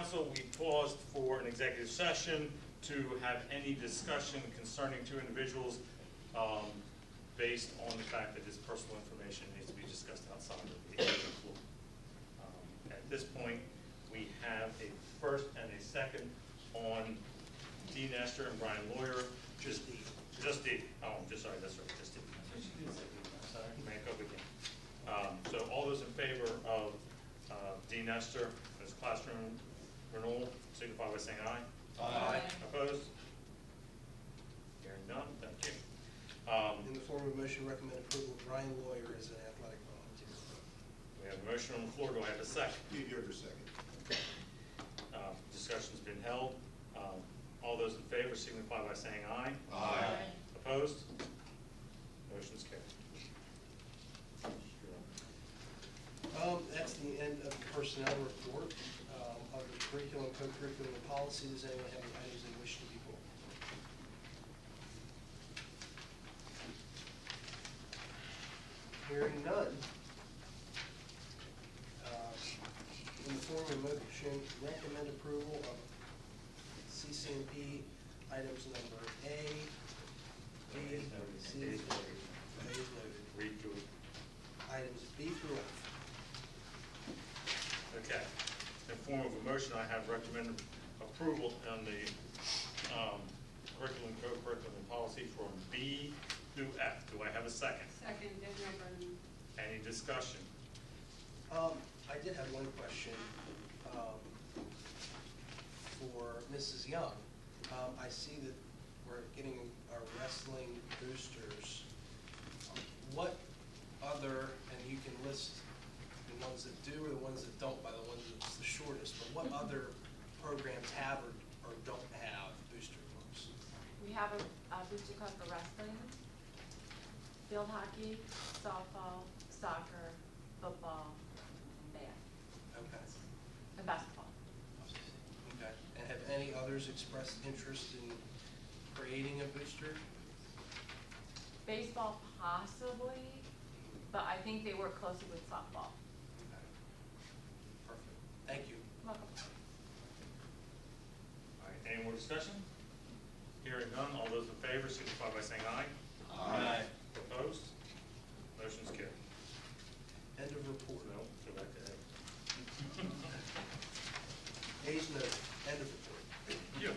council, we paused for an executive session to have any discussion concerning two individuals based on the fact that his personal information needs to be discussed outside of the floor. At this point, we have a first and a second on Dean Nestor and Brian Lawyer. Just D. Oh, I'm just sorry, that's right, just D. Sorry, make up again. So all those in favor of Dean Nestor as classroom renewal, signify by saying aye. Aye. Opposed? Hearing none, thank you. In the form of a motion, recommend approval of Brian Lawyer as an athletic volunteer. We have a motion on the floor. Do I have a second? You're the second. Discussion's been held. All those in favor signify by saying aye. Aye. Opposed? Motion's carried. That's the end of the personnel report. Under curriculum, co-curriculum, and policy, does anyone have any items they wish to be pulled? Hearing none. In the form of a motion, recommend approval of CCNP items number A, B, C, A is noted. Read through it. Items B through F. Okay. In form of a motion, I have recommended approval on the curriculum, co-curriculum, and policy from B through F. Do I have a second? Second, Denver. Any discussion? I did have one question for Mrs. Young. I see that we're getting our wrestling boosters. What other, and you can list the ones that do or the ones that don't by the ones that's the shortest, but what other programs have or don't have booster clubs? We have a booster club for wrestling, field hockey, softball, soccer, football, and band, Okay. and basketball. Okay. And have any others expressed interest in creating a booster? Baseball possibly, but I think they work closely with softball. Okay. Perfect. Thank you. Welcome. All right, any more discussion? Hearing none, all those in favor signify by saying aye. Aye. Opposed? Motion's carried. End of report. No, go back to A. A's noted. End of report. Yeah.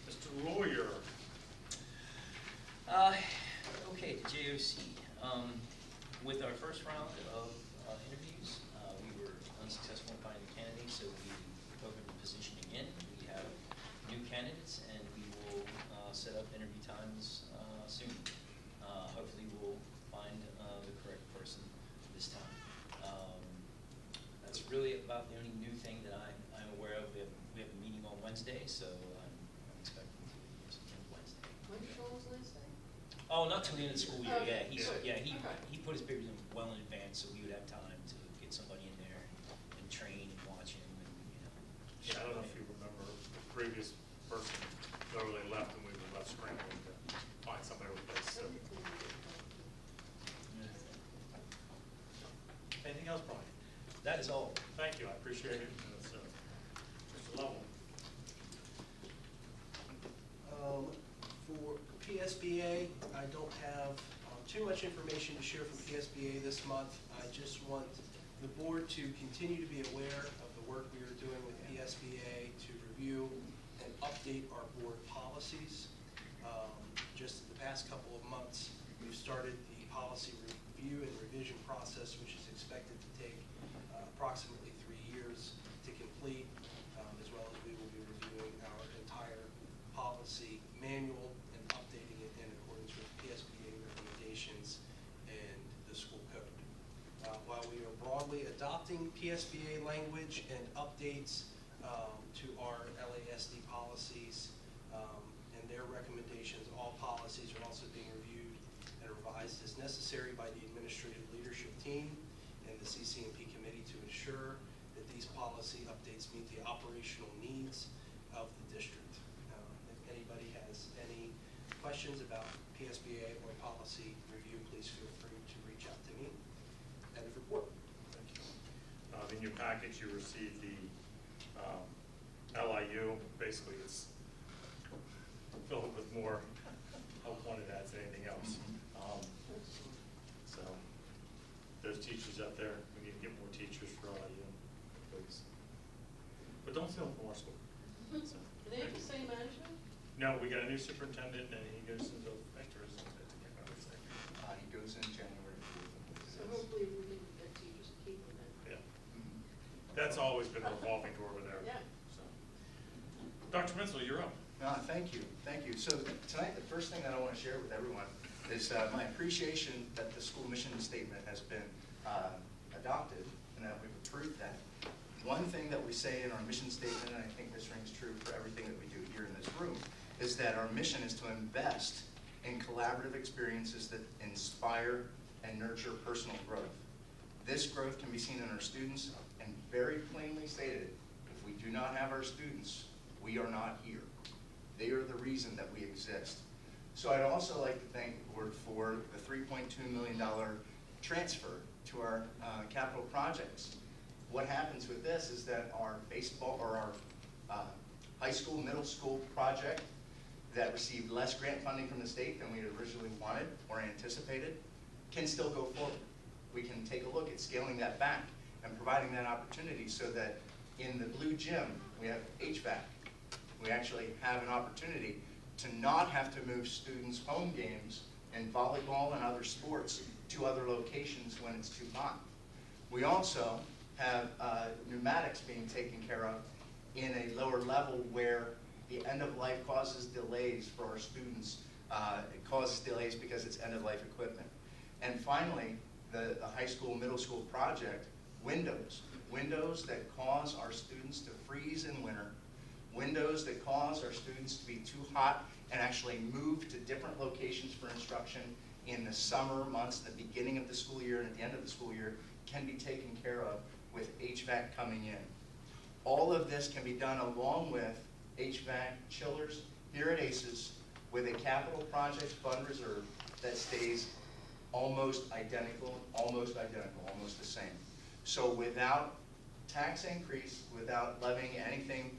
Mr. Lawyer. Okay, the JOC. With our first round of interviews, we were unsuccessful in finding candidates, so we opened the position again. We have new candidates, and we will set up interview times soon. Hopefully, we'll find the correct person this time. That's really about the only new thing that I'm aware of. We have a meeting on Wednesday, so I'm expecting to hear something Wednesday. When's Joel's last day? Oh, not till the end of the school year. Okay, Yeah, good. he put his papers in well in advance, so we would have time to get somebody in there and train and watch him, and Yeah, I don't know if you remember the previous person literally left and we were left scrambling to find somebody to replace. So. Anything else, Brian? That is all. Thank you, I appreciate it. It's just a level. For PSBA, I don't have too much information to share from PSBA this month. I just want the board to continue to be aware of the work we are doing with PSBA to review and update our board policies. Just the past couple of months, we've started the policy review and revision process, which is expected to take approximately 3 years to complete, as well as we will be reviewing our entire policy manual and updating it in accordance with PSBA recommendations and the school code. While we are broadly adopting PSBA language and updates to our LASD policies and their recommendations, all policies are also being reviewed and revised as necessary by the administrative leadership team and the CCNP committee to ensure that these policy updates meet the operational needs of the district. If anybody has any questions about PSBA or policy review, please feel free to reach out to me. End of report. Thank you. In your package, you received the LIU, basically it's filled with more help wanted ads than anything else. So there's teachers out there. We need to get more teachers for LIU, please. But don't steal them from our school. So, Do they have the same management? no, we got a new superintendent and he goes into vectors. He goes in January 4th. So hopefully we can get teachers to keep them then. Yeah. That's always been a revolving door over there. Yeah. So. Dr. Menzel, you're up. Thank you, thank you. So tonight, the first thing that I want to share with everyone is my appreciation that the school mission statement has been adopted and that we've approved that. One thing that we say in our mission statement, and I think this rings true for everything that we do here in this room, is that our mission is to invest in collaborative experiences that inspire and nurture personal growth. This growth can be seen in our students and very plainly stated, if we do not have our students, we are not here. They are the reason that we exist. So I'd also like to thank the board for the $3.2 million transfer to our capital projects. What happens with this is that our baseball or our high school, middle school project that received less grant funding from the state than we had originally wanted or anticipated can still go forward. We can take a look at scaling that back and providing that opportunity so that in the blue gym we have HVAC. We actually have an opportunity to not have to move students' home games in volleyball and other sports to other locations when it's too hot. We also have pneumatics being taken care of in a lower level where the end of life causes delays for our students. It causes delays because it's end of life equipment. And finally, the high school, middle school project, windows. Windows that cause our students to freeze in winter. Windows that cause our students to be too hot and actually move to different locations for instruction in the summer months, the beginning of the school year and at the end of the school year, can be taken care of with HVAC coming in. All of this can be done along with HVAC chillers here at ACES with a capital project fund reserve that stays almost identical, almost the same. So without tax increase, without levying anything,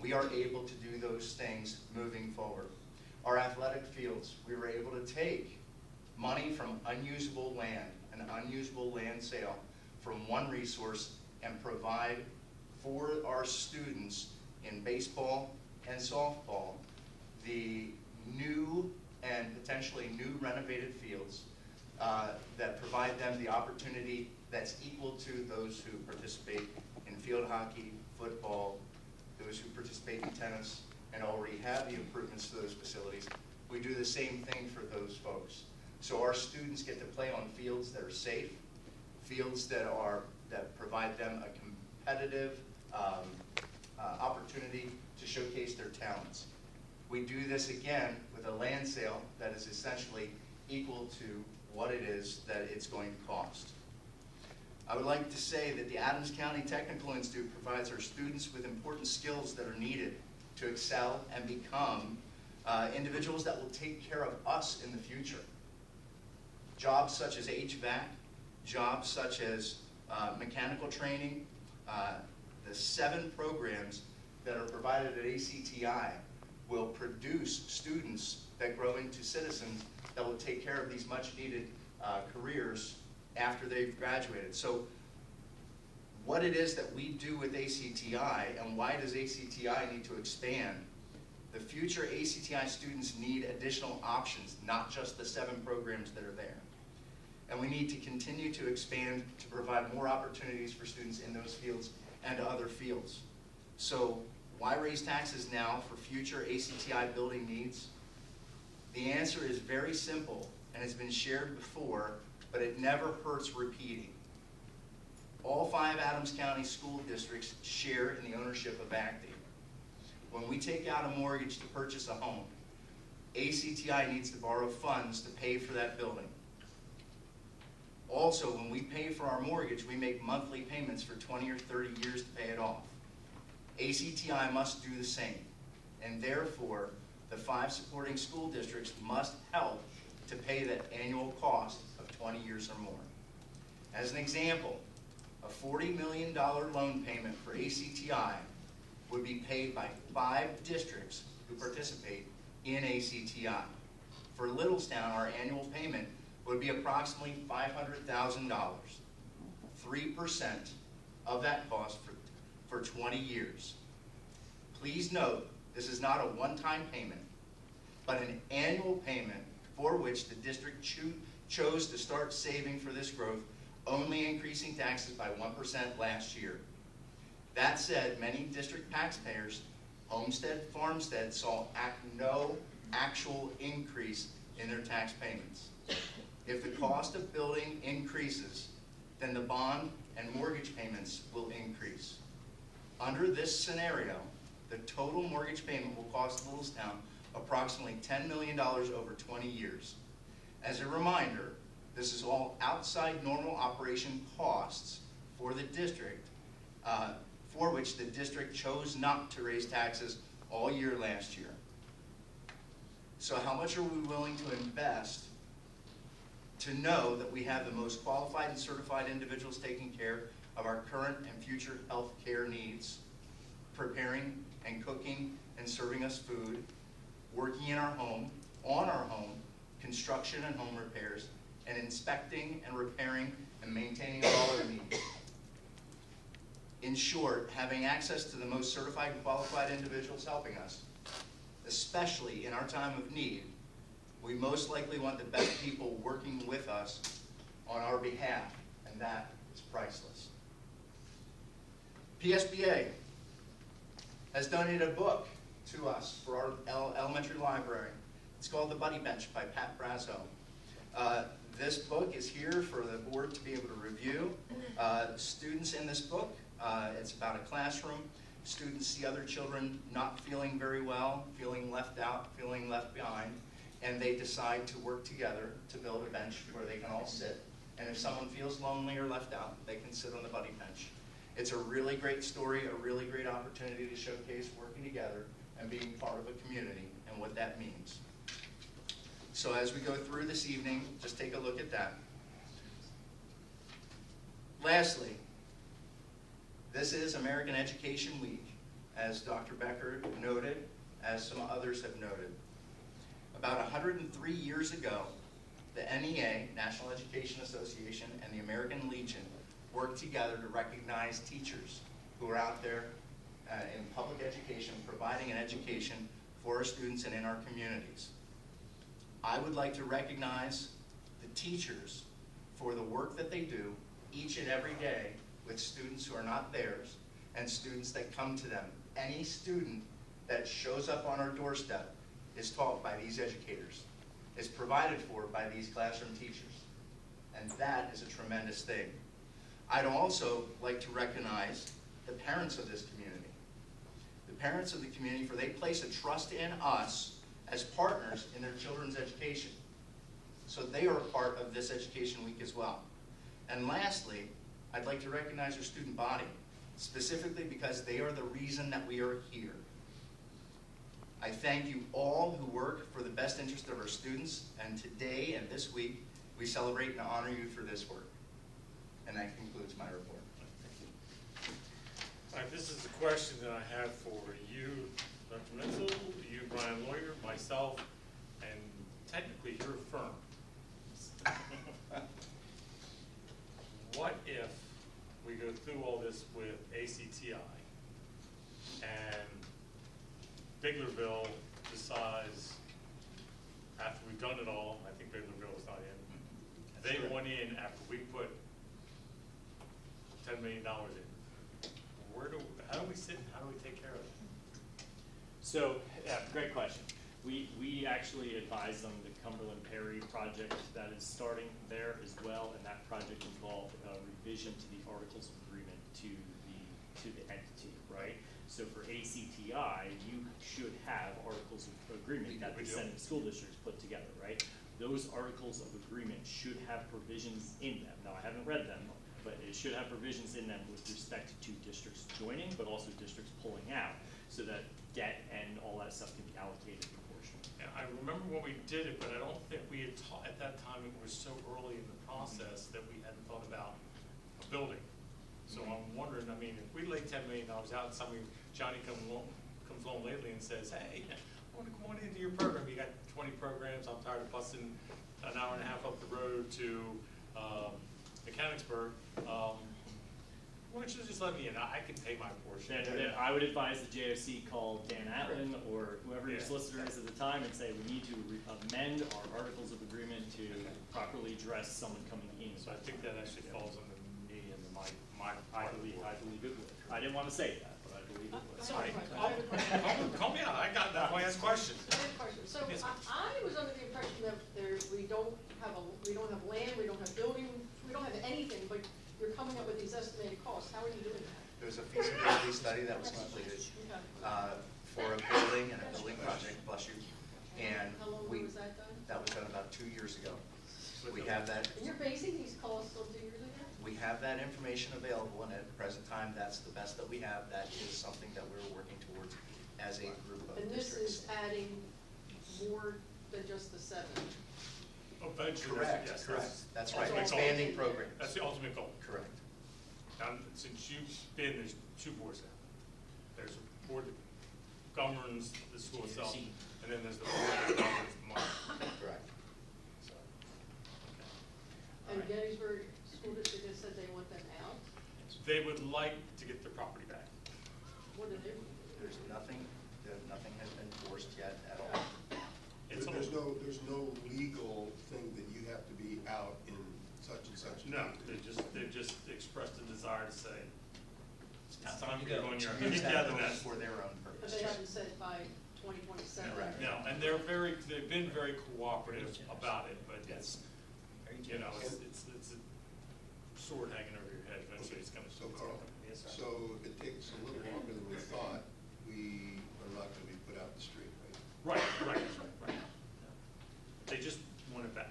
we are able to do those things moving forward. Our athletic fields, we were able to take money from unusable land, an unusable land sale, from one resource and provide for our students in baseball and softball the new and potentially new renovated fields that provide them the opportunity that's equal to those who participate in field hockey, football, those who participate in tennis, and already have the improvements to those facilities. We do the same thing for those folks. So our students get to play on fields that are safe, fields that provide them a competitive opportunity to showcase their talents. We do this again with a land sale that is essentially equal to what it is that it's going to cost. I would like to say that the Adams County Technical Institute provides our students with important skills that are needed to excel and become individuals that will take care of us in the future. Jobs such as HVAC, jobs such as mechanical training, the 7 programs that are provided at ACTI will produce students that grow into citizens that will take care of these much needed careers after they've graduated. So what it is that we do with ACTI and why does ACTI need to expand? The future ACTI students need additional options, not just the 7 programs that are there. And we need to continue to expand to provide more opportunities for students in those fields and other fields. So why raise taxes now for future ACTI building needs? The answer is very simple and has been shared before, but it never hurts repeating. All 5 Adams County school districts share in the ownership of ACTI. When we take out a mortgage to purchase a home, ACTI needs to borrow funds to pay for that building. Also, when we pay for our mortgage, we make monthly payments for 20 or 30 years to pay it off. ACTI must do the same, and therefore, the 5 supporting school districts must help to pay that annual cost of 20 years or more. As an example, a $40 million loan payment for ACTI would be paid by 5 districts who participate in ACTI. For Littlestown, our annual payment would be approximately $500,000, 3% of that cost for 20 years. Please note, this is not a one-time payment, but an annual payment for which the district chose to start saving for this growth, only increasing taxes by 1% last year. That said, many district taxpayers, homestead, farmstead, saw no actual increase in their tax payments. If the cost of building increases, then the bond and mortgage payments will increase. Under this scenario, the total mortgage payment will cost Littlestown approximately $10 million over 20 years. As a reminder, this is all outside normal operation costs for the district, for which the district chose not to raise taxes all year last year. So how much are we willing to invest to know that we have the most qualified and certified individuals taking care of our current and future health care needs, preparing and cooking and serving us food, working in our home, on our home, construction and home repairs, and inspecting and repairing and maintaining all our needs. In short, having access to the most certified and qualified individuals helping us, especially in our time of need, we most likely want the best people working with us on our behalf, and that is priceless. PSBA has donated a book to us for our elementary library. It's called The Buddy Bench by Pat Brazo. This book is here for the board to be able to review. Students in this book, it's about a classroom. Students see other children not feeling very well, feeling left out, feeling left behind, and they decide to work together to build a bench where they can all sit. And if someone feels lonely or left out, they can sit on the buddy bench. It's a really great story, a really great opportunity to showcase working together and being part of a community and what that means. So as we go through this evening, just take a look at that. Lastly, this is American Education Week, as Dr. Becker noted, as some others have noted. About 103 years ago, the NEA, National Education Association, and the American Legion worked together to recognize teachers who are out there in public education, providing an education for our students and in our communities. I would like to recognize the teachers for the work that they do each and every day with students who are not theirs and students that come to them. Any student that shows up on our doorstep is taught by these educators, is provided for by these classroom teachers, and that is a tremendous thing. I'd also like to recognize the parents of this community. The parents of the community, for they place a trust in us as partners in their children's education. So they are a part of this Education Week as well. And lastly, I'd like to recognize our student body, specifically because they are the reason that we are here. I thank you all who work for the best interest of our students, and today and this week, we celebrate and honor you for this work. And that concludes my report. All right, this is a question that I have for you, Dr. Menzel, you, Brian Lawyer, myself, and technically your firm. What if we go through all this with ACTI and Biglerville decides, after we've done it all, I think Biglerville is not in, they want in after we put $10 million in. How do we sit and how do we take care of it? So, yeah, great question. We actually advise them the Cumberland Perry project that is starting there as well, and that project involved a revision to the Articles of Agreement to the entity, right? So for ACTI, you should have Articles of Agreement that the Senate School Districts put together, right? Those Articles of Agreement should have provisions in them. Now, I haven't read them, but it should have provisions in them with respect to districts joining, but also districts pulling out, so that debt and all that stuff can be allocated proportionally. And I remember when we did it, but I don't think we had taught, at that time, it was so early in the process that we hadn't thought about a building. So I'm wondering, I mean, if we lay $10 million out, somebody Johnny comes along lately and says, hey, I want to go on into your program. You got 20 programs. I'm tired of busting an hour and a half up the road to Mechanicsburg. Why don't you just let me in? I can pay my portion. Then I would advise the JOC call Dan Allen or whoever your Yeah. solicitor is at the time and say, we need to amend our articles of agreement to properly address someone coming in. So I think that actually falls under me and my I believe it would. I didn't want to say that, but I believe it would. Sorry. I have a question. Call me out. I got that. Why ask questions? I have a question. So Yes. I was under the impression that we don't have land, we don't have building, we don't have anything, but you're coming up with these estimated costs. How are you doing that? There was a feasibility study that was completed Okay. for a building and a building project, bless you. And How long we, was that done? that was done about 2 years ago. We have that, And you're basing these costs on 2 years ago? we have that information available, and at the present time, that's the best that we have. That is something that we're working towards as a group of And this districts. is adding more than just the 7? Eventually, Correct, yes, correct. That's right, ultimate goal. expanding programs. That's the ultimate goal. Correct. Now, since you've been, there's 2 boards now. There's a board that governs the school itself, JOC. and then there's the board that governs the money. Correct. So, okay. And Gettysburg School District has said they want them out? They would like to get their property back. What do they want? There's nothing has been forced yet at all. It's There's no legal thing that you have to be out in such and such. a No, date. they've just expressed a desire to say, it's time to to go. go on your, Use that togetherness. for their own But purpose. they haven't said by 2027. Correct. No, and they've been very cooperative about it, but it's, you know, it's a sword hanging over your head, eventually it's gonna. So Carl, so if it takes a little longer than we thought, we are not gonna be put out the street, right? Right. They just want it back.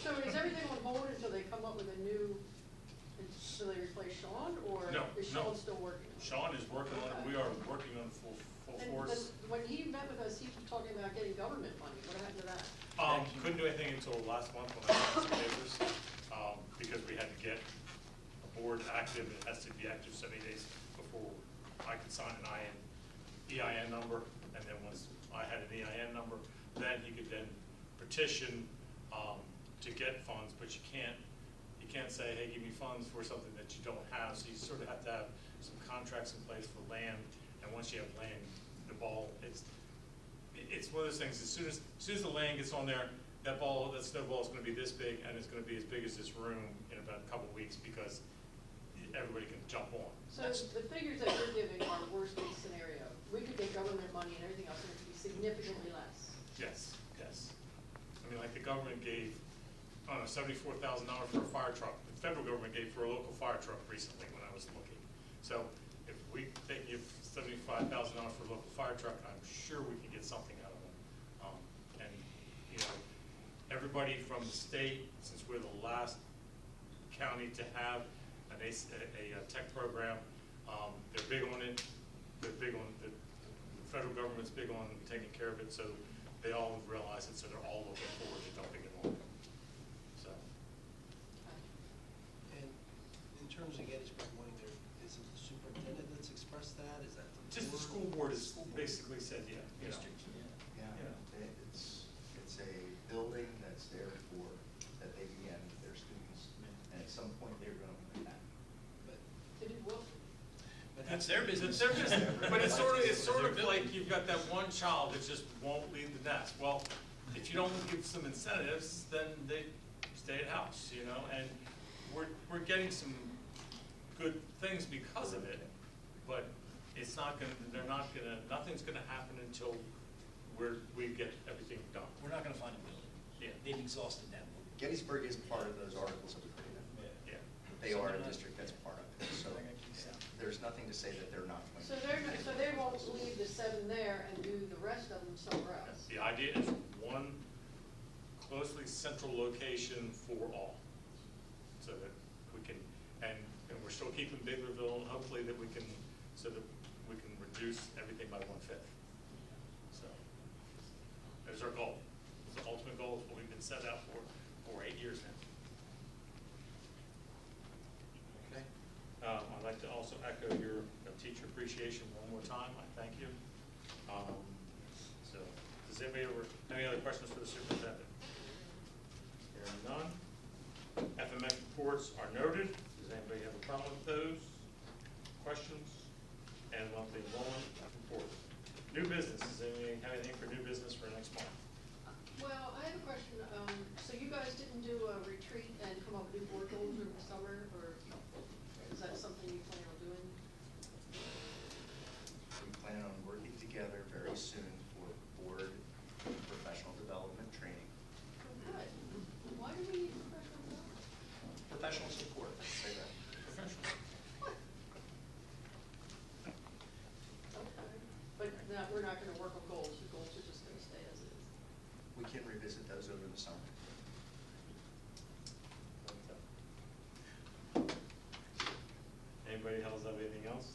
So is everything on hold until they come up with a new, until they replace Sean, or No, is no. Sean still working? Sean is working on it, we are working on full And force. when he met with us, he was talking about getting government money. What happened to that? Couldn't do anything until last month when I signed some papers, because we had to get a board active, it has to be active 70 days before I could sign an EIN number, and then once I had an EIN number, then he could then petition, to get funds, but you can't say, hey, give me funds for something that you don't have, so you sort of have to have some contracts in place for land, and once you have land, the ball, it's one of those things, as soon as the land gets on there, that snowball is gonna be this big, and it's gonna be as big as this room in about a couple weeks, because everybody can jump on. So the figures that you're giving are worst case scenario. We could get government money and everything else, and it would be significantly less. Yes. I mean, like the government gave, I don't know, $74,000 for a fire truck. The federal government gave for a local fire truck recently when I was looking. So if we give $75,000 for a local fire truck, I'm sure we can get something out of them. And, you know, everybody from the state, since we're the last county to have a tech program, they're big on it. They're big on the federal government's big on taking care of it, so they all realize it, so they're all looking forward to dumping it on. So, And in terms of Gettysburg wanting their, is it the superintendent that's expressed that? Is that the just the board? school board has basically said, yeah, you know. Yeah, it's a building that's there for, that they began with their students, and at some point they're gonna put it back. But- They did well. but That's that's- their business. But it's sort of like you've got that one child that just won't leave the nest. Well, if you don't give some incentives, then they stay at house, you know, and we're getting some good things because of it, but it's not gonna, nothing's gonna happen until we get everything done. We're not gonna find a building. Yeah. They've exhausted that building. Gettysburg is part of those articles of agreement. Yeah. They are a district that's part of it, so there's nothing to say that they're not going So to. so they won't leave the 7 there and do the rest of them somewhere else? The idea is one closely central location for all, so that we can, and we're still keeping Biglerville, and hopefully that we can, so that we can reduce everything by 1/5. So, there's our goal. It's the ultimate goal, is what we've been set out for 8 years now. Okay. I'd like to also echo your teacher appreciation one more time. I thank you. So, does anybody have any other questions for the superintendent? Hearing none. FMS reports are noted. Does anybody have a problem with those? Questions? And monthly enrollment reports. New business. Does anybody have anything for new business for next month? Well, I have a question. So you guys didn't do a retreat and come up with new board goals over the summer, or is that something you plan on doing? We plan on working together very soon for board and professional development training. Oh, good. Why do we need professional development? Professional support, let's say that. Okay. But we're not gonna work on goals. The goals are just gonna stay as is. We can revisit those over the summer. Anybody else have anything else?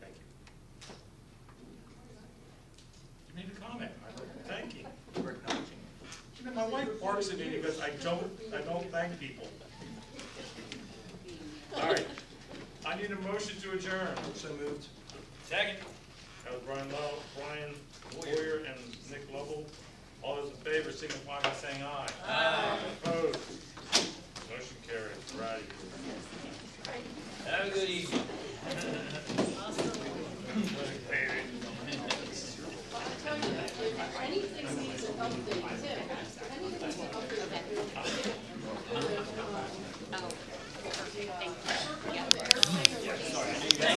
Thank you. You made a comment. Thank you. We're acknowledging You know, my wife barks at me because I don't thank people. All right. I need a motion to adjourn. So moved. Second. That was Brian Boyer and Nick Lovell. All those in favor signify by saying aye. Aye. Opposed? Motion carries. We're out of here. Have a good evening. But I tell you, if anything needs an update,